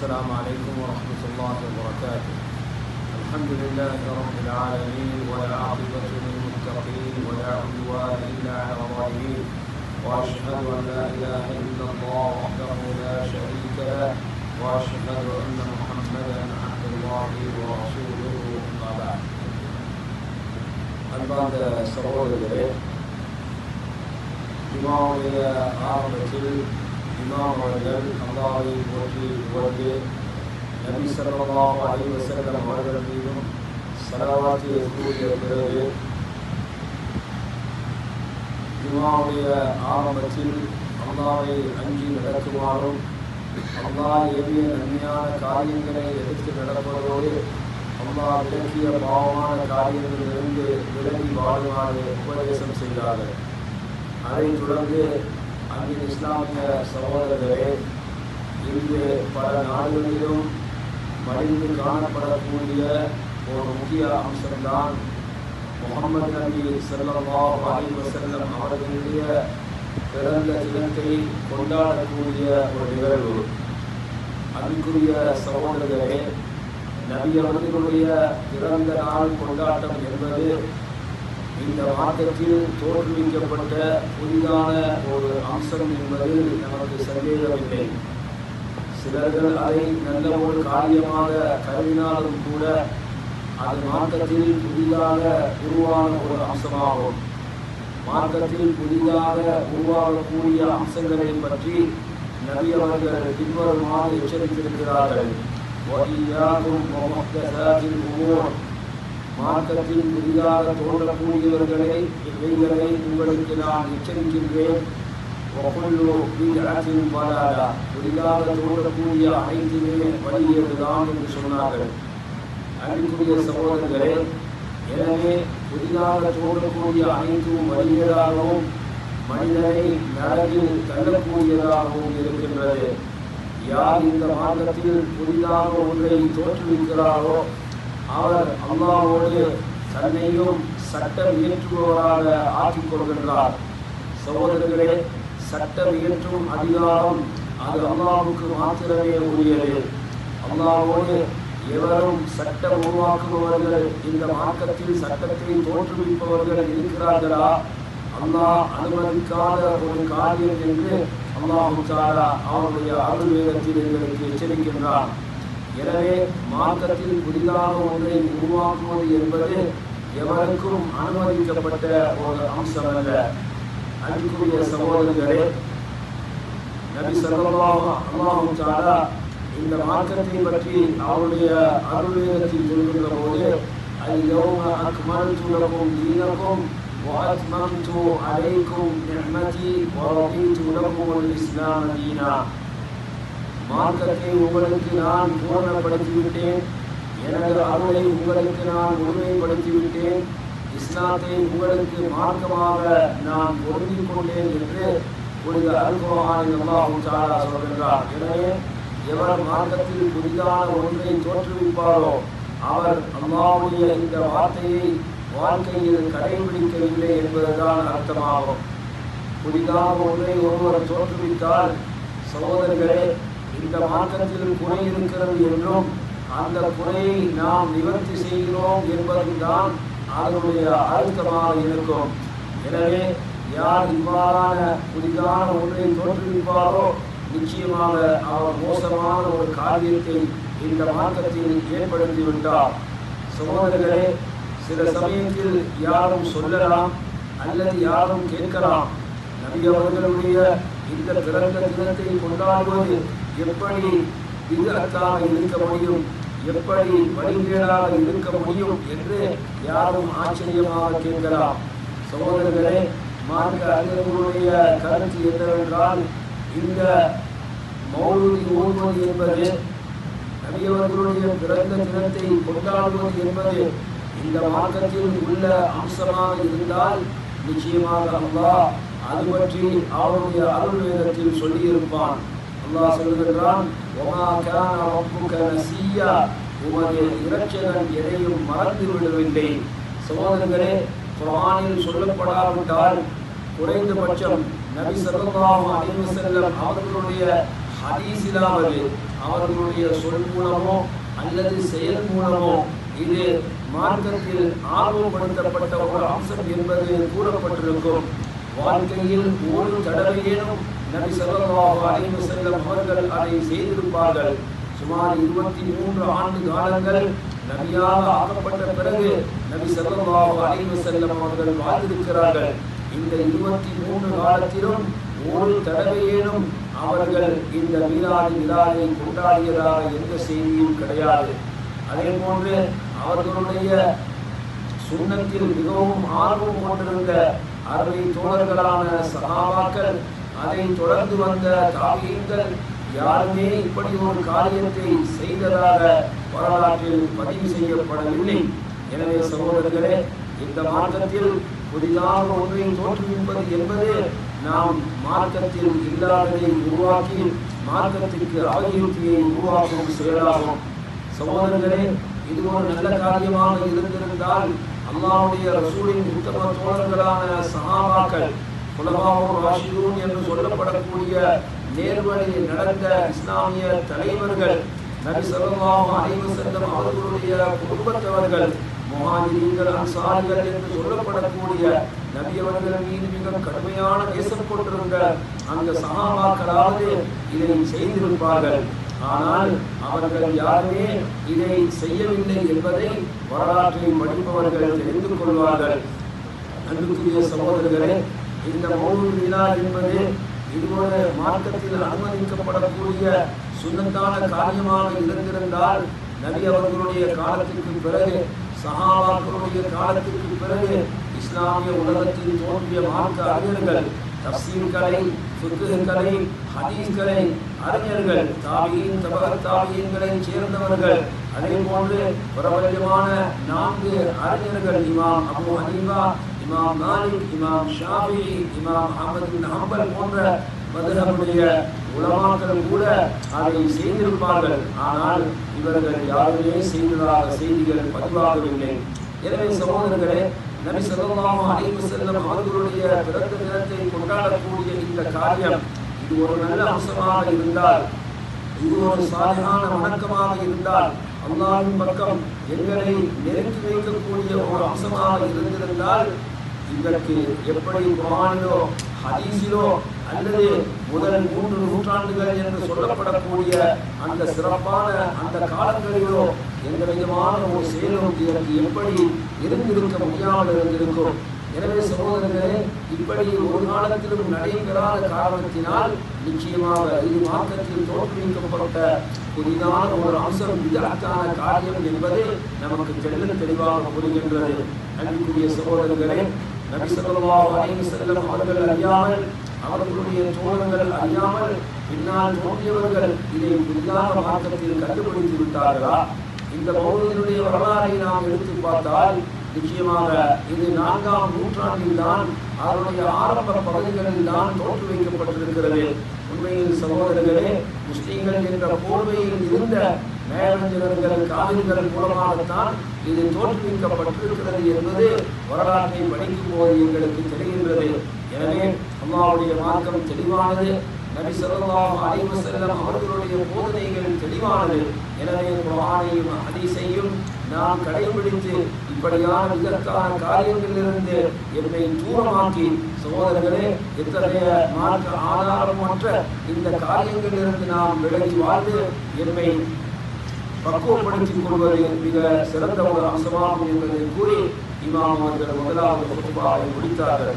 السلام عليكم ورحمة الله وبركاته. الحمد لله رب العالمين والعاقبة للمتقين ولا عدوان إلا على الظالمين، وأشهد أن لا إله إلا الله وحده لا شريك له، وأشهد أن محمدا عبد الله ورسوله. أما بعد. அன்பார்ந்த சகோதரர்களே, ஜுமாவுடைய ஆரம்பத்தில் இமாம் அவர்கள் அல்லாஹ்வை போற்றி புகழ்ந்து நபி ஸல்லல்லாஹு அலைஹி வஸல்லம் அவர்கள் மீதும் ஸலவாத் கூறிய பிறகு ஜுமாவுடைய ஆரம்பத்தில் அல்லாஹ்வை அஞ்சி நடக்குமாறும் அல்லாஹ் ஏவிய நன்மையான காரியங்களை எடுத்து நடப்பதோடு அல்லாஹ் விலக்கிய பாவமான காரியங்களிலிருந்து விலகி வாழுமாறு உபதேசம் செய்தார்கள். அதைத் தொடர்ந்து அன்பின் இஸ்லாமிய சகோதரர்களே, இன்று பல நாடுகளிலும் மறைந்து காணப்படக்கூடிய ஒரு முக்கிய அம்சம்தான் முஹம்மது நபி ஸல்லல்லாஹு அலைஹி வஸல்லம் அவர்களுடைய பிறந்த தினத்தை கொண்டாடக்கூடிய ஒரு நிகழ்வு. அன்பிற்குரிய சகோதரர்களே, நபி அவர்களுடைய பிறந்த நாள் கொண்டாட்டம் என்பது இந்த மார்க்கத்தில் தோற்றுவிக்கப்பட்ட புதிதான ஒரு அம்சம் என்பது நமக்கு சந்தேகமில்லை. சிலர்கள் அதை நல்ல ஒரு காரியமாக கருதினாலும் கூட அது மார்க்கத்தில் புதிதாக உருவான ஒரு அம்சமாகும். மார்க்கத்தில் புதிதாக உருவாகக்கூடிய அம்சங்களை பற்றி நபி அவர்கள் பின்வருமாறு எச்சரித்திருக்கிறார்கள். மார்க்கத்தில் புதிதாக தோன்றக்கூடியவர்களை இவைகளை உங்களுக்கு நான் எச்சரிக்கின்றேன். புதிதாக தோன்றக்கூடிய அனைத்துமே வலியதுதான் என்று சொன்னார்கள். அன்புக்குரிய சகோதரர்களே, எனவே புதிதாக தோன்றக்கூடிய அனைத்தும் வலியதாகவும் மனிதனை நரகில் தள்ளக்கூடியதாகவும் இருக்கின்றது. யார் இந்த மார்க்கத்தில் புதிதாக ஒன்றை தோற்றுவிக்கிறாரோ அவர் அல்லாஹ்வோடு தன்னையும் சட்டம் இயற்றுபவராக ஆக்கிக் கொள்கின்றார். சகோதரர்களே, சட்டம் இயற்றும் அதிகாரம் அது அல்லாஹ்வுக்கு மாத்திரமே உரியது. அல்லாஹ்வோடு எவரும் சட்டம் உருவாக்குபவர்கள், இந்த மார்க்கத்தில் சட்டத்தை தோற்றுவிப்பவர்கள் இருக்கிறார்களா? அல்லாஹ் அனுமதிக்காத ஒரு காரியம் என்று அல்லாஹ் தஆலா அவருடைய அருள் வேதத்தில் எங்களுக்கு எச்சரிக்கின்றார். எனவே மார்க்கத்தில் புதிதாக ஒன்றை உருவாக்குவது என்பது எவருக்கும் அனுமதிக்கப்பட்ட ஒரு அம்சம் அல்ல. அன்புக்குரிய சகோதரர்களே, நபி ஸல்லல்லாஹு தஆலா இந்த மார்க்கத்தை பற்றி அவருடைய அருள்வேதத்தில் சொல்கின்ற போது, அல்-யௌம அக்மல்து லகும் தீனக்கும் வ அத்மம்து அலைக்கும் நிஅமதி வ ரதீது லகும் அல்-இஸ்லாம தீனா. மார்க்கத்தை உங்களுக்கு நான் பூரணப்படுத்திவிட்டேன், எனது அருளை உங்களுக்கு நான் முழுமைப்படுத்திவிட்டேன், இஸ்லாத்தை உங்களுக்கு மார்க்கமாக நான் பொருந்திக் கொண்டேன் என்று புனித அல்-குர்ஆனில் அல்லாஹ் தஆலா சொல்கின்றார். எனவே எவர் மார்க்கத்தில் புதிதான ஒன்றை தோற்றுவிப்பாரோ அவர் அல்லாஹ்வுடைய இந்த வார்த்தையை வாழ்க்கையில் கடைபிடிக்கவில்லை என்பதுதான் அர்த்தமாகும். புதிதாக ஒன்றை ஒருவர் தோற்றுவித்தால், சகோதரர்களே, இந்த மார்க்கத்தில் குறை இருக்கிறது என்றும் அந்த குறையை நாம் நிவர்த்தி செய்கிறோம் என்பதுதான் அதனுடைய அர்த்தமாக இருக்கும். எனவே யார் இவ்வாறான புதிதான ஒன்றை தோற்றுவிப்பாரோ நிச்சயமாக அவர் மோசமான ஒரு காரியத்தை இந்த மார்க்கத்தில் ஏற்படுத்திவிட்டார். சகோதரர்களே, சில சமயத்தில் யாரும் சொல்லலாம் அல்லது யாரும் கேட்கலாம், நபி அவர்களுடைய இந்த பிறந்த தினத்தை கொண்டாடுவது எப்படி பிதஅத்தாக இருக்க முடியும், எப்படி வழிகேடாக இருக்க முடியும் என்று யாரும் ஆச்சரியமாக கேட்கலாம். சகோதரர்களே, மார்க்க அறிஞர்களுடைய கருத்து என்னவென்றால், இந்த மௌலூதி ஓதுவது என்பது, நபி அவர்களுடைய பிறந்த தினத்தை கொண்டாடுவது என்பது இந்த மார்க்கத்தில் உள்ள அம்சமாக இருந்தால் நிச்சயமாக அல்லாஹ் அது பற்றி அவருடைய அருள் வேதத்தில் சொல்லியிருப்பான். அல்லாஹ் சொல்கிறான், வமா கான ரப்புக நஸியா, உமது இரட்சகன் எதையும் மறந்து விடவில்லை. சகோதரர்களே, குர்ஆனில் சொல்லப்படாவிட்டால் குறைந்தபட்சம் நபி ஸல்லல்லாஹு அலைஹி வஸல்லம் அவர்களுடைய ஹதீஸிலாவது அவர்களுடைய சொல் மூலமோ அல்லது செயல் மூலமோ இது மார்க்கத்தில் ஆர்வப்படுத்தப்பட்ட ஒரு அம்சம் என்பது கூறப்பட்டிருக்கும். வாழ்க்கையில் ஒரு தடவையேனும் நபி ஸல்லல்லாஹு அலைஹி வஸல்லம் அவர்கள் அதை செய்திருப்பார்கள். சுமார் 23 ஆண்டு காலங்கள் நபியாக ஆக்கப்பட்ட பிறகு நபி ஸல்லல்லாஹு அலைஹி வஸல்லம் அவர்கள் வாழ்ந்திருக்கிறார்கள். இந்த 23 காலத்திலும் ஒரு தடவையேனும் அவர்கள் இந்த மீலாது விழாவை கொண்டாடியதாக எந்த செய்தியும் கிடையாது. அதே போன்று அவர்களுடைய சுன்னத்தில் மிகவும் ஆர்வம் கொண்டிருந்த அருமை தோழர்களான சஹாபாக்கள், அதை தொடர்ந்து வந்த தாபீன்கள் யாருமே இப்படி ஒரு காரியத்தை செய்ததாக வரலாற்றில் பதிவு செய்யப்படவில்லை. எனவே சகோதரர்களே, இந்த மார்க்கத்தில் புதிதாக ஒன்றை தோற்றுவிப்பது என்பது நாம் மார்க்கத்தில் இல்லாததை உருவாக்கி மார்க்கத்திற்கு அபகீர்த்தியை உருவாக்கும் செயலாகும். சகோதரர்களே, இது ஒரு நல்ல காரியமாக இருந்திருந்தால் அல்லாஹ்வுடைய ரசூலின் உத்தம தோழர்களான சஹாபாக்கள், குலஃபாவுர் ராஷிதூன் என்று சொல்லப்படக்கூடிய நேர்வழியில் நடந்த இஸ்லாமிய தலைவர்கள், நபி ஸல்லல்லாஹு அலைஹி வஸல்லம் அவர்களுடைய குடும்பத்தவர்கள், முஹாஜிரீன்கள் அன்சாரிகள் என்று சொல்லப்படக்கூடிய நபி அவர்கள் மீது மிக கடுமையான நேசம் கொண்டிருந்த அந்த சஹாபாக்களாவது இதை செய்திருப்பார்கள். ஆனால் அவர்கள் யாருமே இதை செய்யவில்லை என்பதை வரலாற்றை படிப்பவர்கள் தெரிந்து கொள்வார்கள். அன்புக்குரிய சகோதரர்களே, இந்த மௌலூத் விழா என்பது இது ஒரு மார்க்கத்தில் அனுமதிக்கப்படக்கூடிய சுன்னத்தான காரியமாக இருந்திருந்தால் நபி அவர்களுடைய காலத்திற்கு பிறகு, சஹாபாக்களுடைய காலத்திற்கு பிறகு இஸ்லாமிய உலகத்தில் தோன்றிய மார்க்க அறிஞர்கள், தஃசீர் கலை, ஃபிக்ஹ் கலை, ஹதீஸ் கலை அறிஞர்கள், தாபீன், தபஅத் தாபீன்களை சேர்ந்தவர்கள், அதே போன்று பிரபல்யமான 4 அறிஞர்கள், இமாம் அபூ ஹனீஃபா, இமாம் மாலிக், இமாம் ஷாஃபிஈ, இமாம் அஹ்மத் பின் ஹம்பல் போன்ற மதுஹபுடைய உலமாக்கள் கூட அதை செய்திருப்பார்கள். ஆனால் இவர்கள் யாருமே செய்ததாக செய்திகள் பதிவாகவில்லை. எனவே சகோதரர்களே, நபி ஸல்லல்லாஹு அலைஹி வஸல்லம் அவர்களுடைய பிறந்த தினத்தை கொண்டாடக்கூடிய இந்த காரியம் இது ஒரு நல்ல அம்சமாக இருந்தால், இது ஒரு சாலிஹான வணக்கமாக இருந்தால், அல்லாஹ்வின் பக்கம் எங்களை நெருக்கி வைக்கக்கூடிய ஒரு அம்சமாக இருந்திருந்தால், இதற்கு எப்படி குர்ஆனிலோ ஹதீஸிலோ அல்லது முதல் 3 நூற்றாண்டுகள் என்று சொல்லப்படக்கூடிய அந்த சிறப்பான அந்த காலங்களிலோ எந்த விதமான ஒரு செயலும் இதற்கு எப்படி இருந்திருக்க முடியாமல் இருந்திருக்கும். எனவே சகோதரர்களே, இப்படி ஒரு காலத்திலும் நடைபெறாத காரணத்தினால் நிச்சயமாக இது மார்க்கத்தில் தோற்றுவிக்கப்பட்ட புதிதான ஒரு அம்சம், விதத்தான காரியம் என்பது நமக்கு தெளிவாக புரிகின்றது. அன்புக்குரிய சகோதரர்களே, நபி ஸல்லல்லாஹு அலைஹி வஸல்லம் அவர்கள் அறியாமல், அவர்களுடைய தோழர்கள் அறியாமல் பின்னால் தோன்றியவர்கள் இதை புதிதாக மார்க்கத்தில் கண்டுபிடித்து விட்டார்களா? இந்த மௌலூதினுடைய வரலாறை நாம் எடுத்து பார்த்தால் நிச்சயமாக இது 4ஆம் நூற்றாண்டில் தான், அதனுடைய ஆரம்ப பகுதிகளில் தான் தோற்று வைக்கப்பட்டிருக்கிறது. உண்மையில் சகோதரர்களே, முஸ்லிம்கள் என்ற போர்வையில் இருந்த மேலஞ்சர்கள், காவிர்கள் மூலமாகத்தான் இது தோற்றுவிக்கப்பட்டிருக்கிறது என்பது வரலாற்றை படிக்கும் போது எங்களுக்கு தெரிகின்றது. எனவே அல்லாஹ்வுடைய மார்க்கம் தெளிவானது, நபி ஸல்லல்லாஹு அலைஹி வஸல்லம் அவர்களுடைய போதனைகள் தெளிவானது. எனவே குர்ஆனையும் ஹதீஸையும் நாம் கடைபிடித்து இப்படியான விதத்தான காரியங்களிலிருந்து எம்மை தூரமாக்கி, சகோதரர்களே, எத்தகைய மார்க்க ஆதாரமற்ற இந்த காரியங்களிலிருந்து நாம் விலகி வாழ்ந்து எம்மை பக்குவப்படுத்திக் கொள்வது மிக சிறந்த ஒரு அம்சமாகும் என்பதை கூறி இமாம் அவர்கள் முதலாவது குத்பாவை முடித்தார்கள்.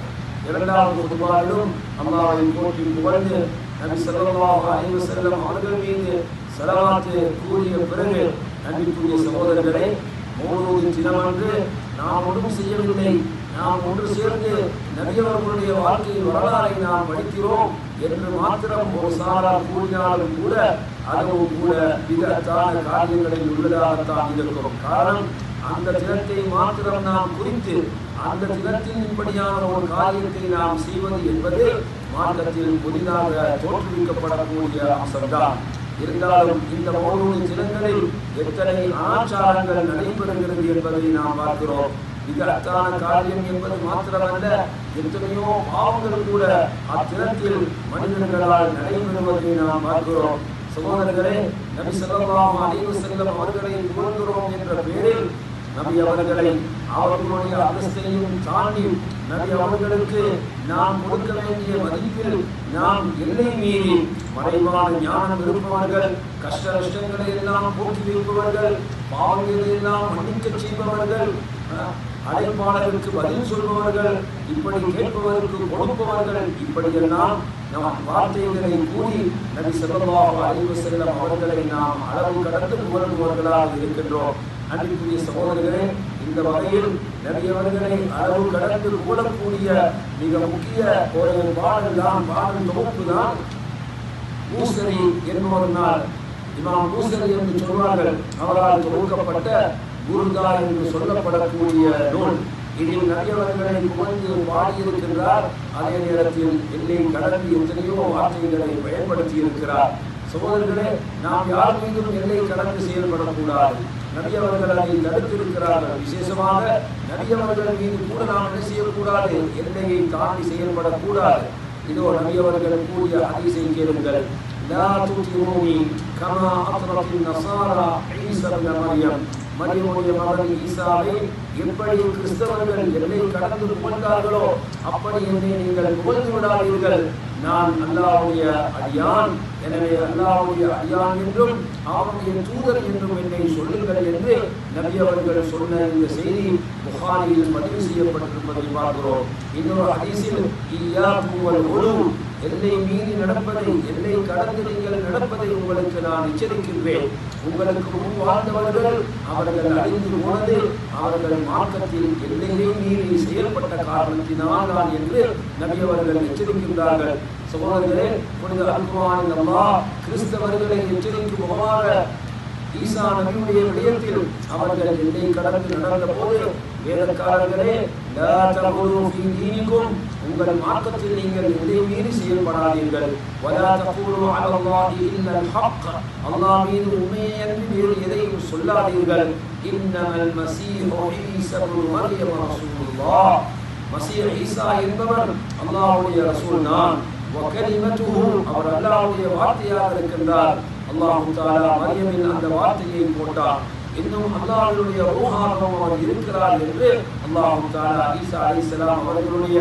இரண்டாவது குத்பாவிலும் அல்லாஹ்வை போற்றி புகழ்ந்து நபி ஸல்லல்லாஹு அலைஹி வஸல்லம் அவர்கள் மீது ஸலவாத் கூறிய பிறகு, அன்பிற்குரிய சகோதரர்களே, மௌலூத் தினமன்று நாம் ஒன்றும் செய்யவில்லை, நாம் ஒன்று சேர்ந்து நபி அவர்களுடைய வாழ்க்கை வரலாறை நாம் படிக்கிறோம் என்று மாத்திரம் ஒரு சாரார் கூறினாலும் கூட அதுவும் கூட விதத்தான காரியங்களில் உள்ளதாகத்தான் இருக்கும். காரணம், அந்த தினத்தை மாத்திரம் நாம் குறித்து அந்த தினத்தில் இப்படியான ஒரு காரியத்தை நாம் செய்வது என்பது மார்க்கத்தில் புதிதாக தோற்றுவிக்கப்படக்கூடிய அம்சம்தான். இருந்தாலும் இந்த மௌலூத் தினங்களில் எத்தனை ஆச்சாரங்கள் நடைபெறுகிறது என்பதை நாம் பார்க்கிறோம். விதத்தான காரியம் என்பது மாத்திரமல்ல, எத்தனையோ பாவங்கள் கூட அத்தினத்தில் மனிதர்களால் நடைபெறுவதை நாம் பார்க்கிறோம். சகோதரர்களே, நபி ஸல்லல்லாஹு அலைஹி வஸல்லம் அவர்களை புகழ்கிறோம் என்ற பெயரில் நபி அவர்களை அவர்களுடைய அந்தஸ்தையும் தாண்டி நபி அவர்களுக்கு நாம் கொடுக்க வேண்டிய மதிப்பில் நாம் எல்லை மீறி மறைவான ஞானம் இருப்பவர்கள், கஷ்ட நஷ்டங்களை எல்லாம் போக்கி வைப்பவர்கள், பாவங்களை எல்லாம் மன்னிக்க செய்பவர்கள், அழைப்பாளருக்கு பதில் சொல்பவர்கள், இப்படி கேட்பவருக்கு கொடுப்பவர்கள், இப்படியெல்லாம் நாம் வார்த்தைகளை கூறி நபி ஸல்லல்லாஹு அலைஹி வஸல்லம் அவர்களை நாம் அளவு கடந்து புகழ்பவர்களாக இருக்கின்றோம். அன்பிற்குரிய சகோதரர்களே, இந்த வகையில் நபி அவர்களை அளவு கடந்து கூடக்கூடிய மிக முக்கிய ஒரு பாடல் தொகுப்பு தான் பூசரி என்பவர் நாள் இமாம் பூசரி என்று சொல்வார்கள். அவரால் தொகுக்கப்பட்ட குருதா என்று சொல்லப்படக்கூடிய நூல். இதில் நபி அவர்களை புகழ்ந்து பாடியிருக்கின்றார். அதே நேரத்தில் எல்லை கடந்து எத்தனையோ வார்த்தைகளை பயன்படுத்தி இருக்கிறார். சகோதரர்களே, நாம் யார் மீதும் எல்லை கடந்து செயல்படக்கூடாது. நபி அவர்கள் அதை தடுத்திருக்கிறார்கள். விசேஷமாக நபி அவர்கள் மீது கூட நாம் என்ன செய்யக்கூடாது, எல்லையை தாண்டி செயல்படக்கூடாது. இதோ நபி அவர்கள் கூறிய ஹதீஸை கேளுங்கள். லா துத்ரூனி கமா அத்ரஃபின் நஸாரா ஈஸா இப்னு மர்யம். மரியமுடைய மகன் ஈசாவை எப்படி கிறிஸ்தவர்கள் எல்லை கடந்து புகழ்ந்தார்களோ அப்படி என்னை நீங்கள் புகழ்ந்து விடாதீர்கள். நான் அல்லாஹ்வுடைய அடியான், எனவே அல்லாஹ்வுடைய அடியான் என்றும் அவருடைய தூதர் என்றும் என்னை சொல்லுங்கள் என்று நபி அவர்கள் சொன்ன இந்த செய்தி புகாரியில் பதிவு செய்யப்பட்டிருப்பதை பார்க்கிறோம். இன்னொரு ஹதீஸில் இய்யாக்கும் வல் உலூ, எல்லை மீறி நடப்பதை, எல்லை கடந்து நீங்கள் நடப்பதை உங்களுக்கு நான் எச்சரிக்கின்றேன். உங்களுக்கு முன் வாழ்ந்தவர்கள் அவர்கள் அழிந்து போனது அவர்கள் மார்க்கத்தில் எல்லையை மீறி செயல்பட்ட காரணத்தினால் தான் என்று நபி அவர்கள் எச்சரிக்கின்றார்கள். சகோதரர்களே, புனித அல்-குர்ஆனில் அல்லாஹ் கிறிஸ்தவர்களை எச்சரிக்கும் முகமாக ஈசா நபியுடைய விடயத்தில் அவர்கள் எல்லை கடந்து நடந்த போது வேதக்காரர்களே, லா தகுலு ஃபீ தீனிக்கும், உங்கள் மார்க்கத்தில் நீங்கள் எல்லை மீறி செயல்படாதீர்கள். வலா தகுலு அலல்லாஹி இல்லல் ஹக், அல்லாஹ் மீது உண்மையை அன்றி வேறு எதையும் சொல்லாதீர்கள். இன்னமல் மஸீஹு ஈஸா இப்னு மர்யம் ரசூலுல்லாஹ், மஸீஹ் ஈசா என்பவர் அல்லாஹ்வுடைய ரசூல் தான். வகலிமத்துஹு, அவர் அல்லாஹ்வுடைய வார்த்தையாக இருக்கின்றார். அல்லாஹ் தஆலா மரியமில் அந்த வார்த்தையை போட்டார். இன்னும் அல்லாஹ்வுடைய ரூஹாகவும் அவர் இருக்கிறார் என்று அல்லாஹ் தஆலா ஈசா அலைஹிஸ்ஸலாம் அவர்களுடைய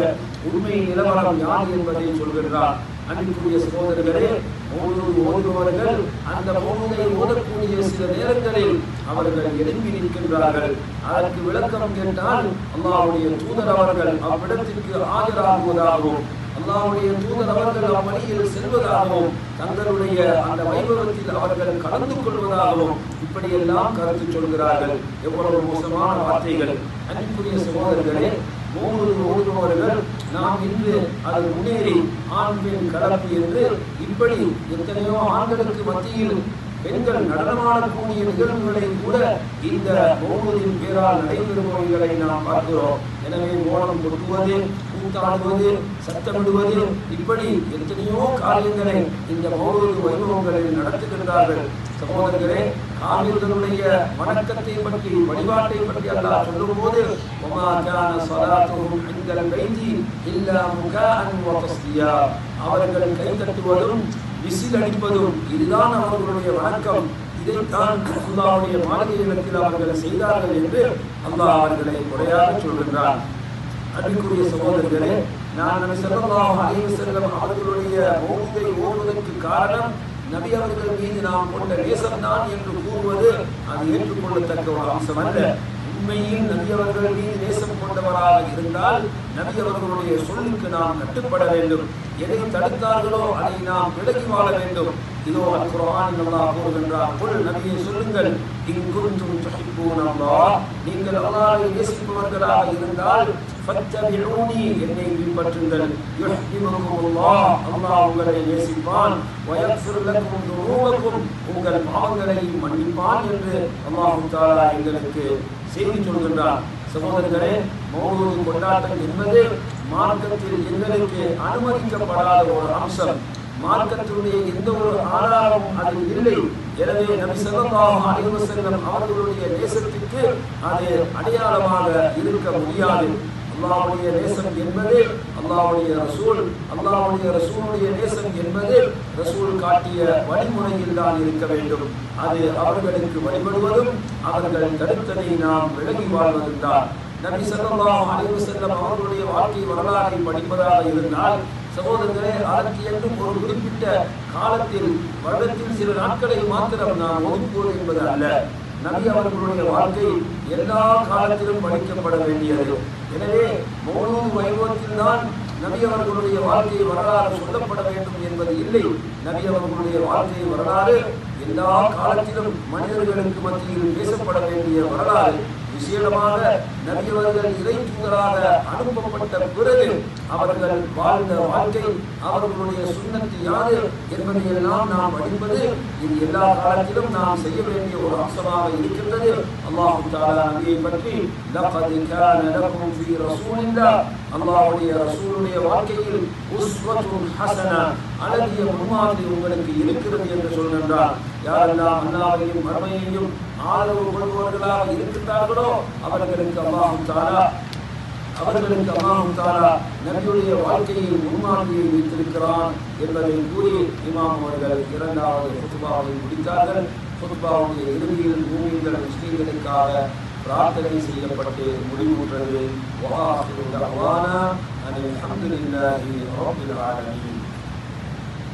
உண்மை நிலவரம் யார் என்பதை சொல்கிறார். அன்பிற்குரிய சகோதரர்களே, மௌலூத் ஓதுபவர்கள் அந்த மௌலூதை ஓதக்கூடிய சில நேரங்களில் அவர்கள் எழும்பி நிற்கின்றார்கள். அதற்கு விளக்கம் கேட்டால் அல்லாஹ்வுடைய தூதர் அவர்கள் அவ்விடத்திற்கு ஆஜராகுவதாகவும் அல்லாஹ்வுடைய தூதர் அவர்கள் அப்பணியில் செல்வதாகவும் தங்களுடைய அந்த வைபவத்தில் அவர்கள் கலந்து கொள்வதாகவும் இப்படியெல்லாம் கருத்து சொல்கிறார்கள். எவ்வளவு மோசமான வார்த்தைகள்! அன்பிற்குரிய சகோதரர்களே, மௌலூத் ஓதுபவர்கள் நாம் இன்று அது முன்னேறி ஆண் பெண் கலப்பு என்று இப்படி எத்தனையோ ஆண்களுக்கு மத்தியில் பெண்கள் நடனமாடக்கூடிய நிகழ்வுகளை கூட இந்த மௌலூதின் பேரால் நடைபெறுபவைகளை நாம் பார்க்கிறோம். எனவே மோளம் கொட்டுவது, கூத்தாடுவது, சத்தமிடுவது, இப்படி எத்தனையோ காரியங்களை இந்த மௌலூத் வைபவங்களில் நடத்துகின்றார்கள். சகோதரர்களே, காவிர்களுடைய வணக்கத்தை பற்றி, வழிபாட்டை பற்றி அல்லாஹ் சொல்லும்போது வமா கான ஸலாத்துஹும் இன்தல் பைத்தி இல்லா முகாஅன் வ தஸ்தியா, அவர்கள் கை தட்டுவதும் விசில் அடிப்பதும் இதுதான் அவர்களுடைய வணக்கம். இதைத்தான் அல்லாஹ்வுடைய மாளிகையில் அவர்கள் செய்தார்கள் என்று அல்லாஹ் அவர்களை முறையாக சொல்கின்றார். அன்பிற்குரிய சகோதரர்களே, நான் நபி ஸல்லல்லாஹு அலைஹி வஸல்லம் அவர்களுடைய மௌலூதை ஓதுவதற்கு காரணம் நபி அவர்கள் மீது நாம் கொண்ட நேசம்தான் என்று கூறுவது அது ஏற்றுக்கொள்ளத்தக்க ஒரு அம்சம் அல்ல. உண்மையில் நபி அவர்கள் மீது நேசம் கொண்டவராக இருந்தால் நபி அவர்களுடைய சொல்லுக்கு நாம் கட்டுப்பட வேண்டும். எதை தடுத்தார்களோ அதை நாம் விலகி வாழ வேண்டும். இதோ அல்-குர்ஆனில் அல்லாஹ் கூறுகின்றார், குல் நபியே சொல்லுங்கள், இன் குன்தும் துஹிப்பூன அல்லாஹ், நீங்கள் அல்லாஹ்வை நேசிப்பவர்களாக இருந்தால் ஃபத்தபிஊனி, என்னை பின்பற்றுங்கள், யுஹ்பிபுகுமுல்லாஹ், அல்லாஹ் உங்களை நேசிப்பான், வயக்ஃபிர் லக்கும் துனூபக்கும், உங்கள் பாவங்களை மன்னிப்பான் என்று அல்லாஹ் தஆலா எங்களுக்கு செய்தி சொல்கின்றார். சகோதரர்களே, மௌலூத் கொண்டாட்டம் என்பது மார்க்கத்தில் எங்களுக்கு அனுமதிக்கப்படாத ஒரு அம்சம். மார்க்கத்தினுடைய எந்த ஒரு ஆதாரமும் அதில் இல்லை. எனவே நபி ஸல்லல்லாஹு அலைஹி வஸல்லம் அவர்களுடைய நேசத்திற்கு அது அடையாளமாக இருக்க முடியாது. அல்லாஹ்வுடைய நேசம் என்பது அல்லாஹ்வுடைய ரசூலுடைய நேசம் என்பது ரசூல் காட்டிய வழிமுறையில் தான் இருக்க வேண்டும். அது அவர்களுக்கு வழிபடுவதும் அவர்கள் தடுத்ததை நாம் விலகி வாழ்வதும் தான். நபி ஸல்லல்லாஹு அலைஹி வஸல்லம் அவர்களுடைய வாழ்க்கை வரலாறை படிப்பதாக இருந்தால் சகோதரர்களே, அதற்கு என்றும் ஒரு குறிப்பிட்ட காலத்தில் வருடத்தில் சில நாட்களை மாத்திரம் நாம் ஒதுக்குவது என்பது அல்ல. நபி அவர்களுடைய வாழ்க்கை எல்லா காலத்திலும் படிக்கப்பட வேண்டியது. எனவே மௌலூத் வைபவத்தில் தான் நபி அவர்களுடைய வாழ்க்கை வரலாறு சொல்லப்பட வேண்டும் என்பது இல்லை. நபி அவர்களுடைய வாழ்க்கை வரலாறு எல்லா காலத்திலும் மனிதர்களுக்கு மத்தியில் பேசப்பட வேண்டிய வரலாறு. விசேடமாக நபி அவர்கள் இறை தூதராக அனுப்பப்பட்ட பிறகு அவர்கள் வாழ்ந்த வாழ்க்கை, அவர்களுடைய சுன்னத்து யாது என்பதை எல்லாம் நாம் படிப்பது இது எல்லா காலத்திலும் நாம் செய்ய வேண்டிய ஒரு அம்சமாக இருக்கின்றது. அல்லாஹ் தஆலா நபியை பற்றி லகத் கான லகும் ஃபீ ரசூலில்லாஹ், அல்லாஹ்வுடைய ரசூலுடைய வாழ்க்கையில் உஸ்வத்துன் ஹஸனா, அழகிய முன்மாதிரி உங்களுக்கு இருக்கிறது என்று சொல்கின்றார். யாரெல்லாம் அல்லாஹ்வையும் மறுமையையும் ஆதரவு கொள்பவர்களாக இருக்கின்றார்களோ அவர்களுக்கு அல்லாஹ் தஆலா நபியுடைய வாழ்க்கையில் முன்மாதிரியை வைத்திருக்கிறான் என்பதை கூறி இமாம் அவர்கள் இரண்டாவது குத்பாவை முடித்தார்கள். குத்பாவுடைய இறுதியில் மூமின்கள் முஸ்லிம்களுக்காக பிரார்த்தனை செய்யப்பட்டு முடிவுற்றது. வஆஹிரு தஅவானா அனில் ஹம்துலில்லாஹி ரப்பில் ஆலமீன்.